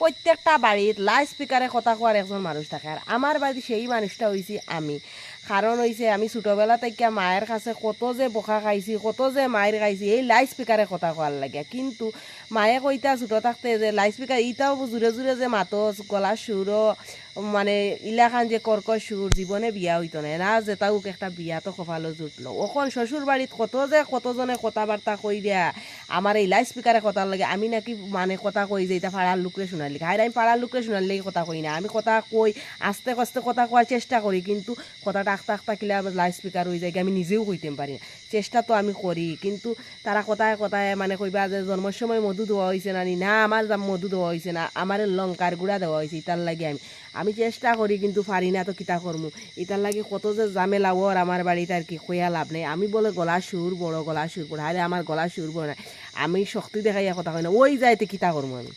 প্রত্যেকটা বাড়িত লাউড স্পিকারে কথা কোয়ার একজন মানুষ থাকে, আর আমার বাড়িতে সেই মানুষটা হয়েছি আমি। কারণ হয়েছে আমি ছোটোবেলা থেকে মায়ের কাছে কত যে বোকা খাইছি, কত যে মায়ের খাইছি এই লাউড স্পিকারে কথা কোয়ার লাগে। কিন্তু মায়ে কইতা ছোটো থাকতে যে লাউড স্পিকার ইটাও জোরে জোরে যে মাতো গলার সুরও মানে ইলাখান যে কর্কশ সুর জীবনে বিয়া হইতো না না, যে তাও একটা বিয়া তো কপালো জুটলো। ওখন শ্বশুর বাড়িত কত যে কতজনে কথাবার্তা কই দেয়া আমার এই লাউড স্পিকারে কথা লাগে। আমি নাকি মানে কথা কই যে এটা পাড়ার লোকরে শোনার লিখা, আমি পাড়ার লোকরে শোনার লেগে কথা কই না, আমি কথা কই আস্তে আস্তে কথা কওয়ার চেষ্টা করি, কিন্তু কথাটা আস্তে আস্তে কিলে লাউড স্পিকার হয়ে যায়, আমি নিজেও কইতে পারি না। চেষ্টা তো আমি করি, কিন্তু তারা কথায় কথায় মানে কইবা যে জন্মের সময় মধু দেওয়া হয়েছে না নি, না আমার মধু দেওয়া হয়েছে না, আমার লঙ্কার গুঁড়া দেওয়া হয়েছে, ইতার লাগে আমি চেষ্টা করি কিন্তু পারি না, তো কিতা করমু। ইতার লাগে কত যে ঝামেলা ওর আমার বাড়িতে আর কি কইয়া লাভ নেই। আমি বলে গলা সুর বড়, গলা সুর বড়, আরে আমার গলা সুর বড় না, আমি শক্তি দেখাইয়া কথা কই না, ওই যাইতে কিতা করমু আমি।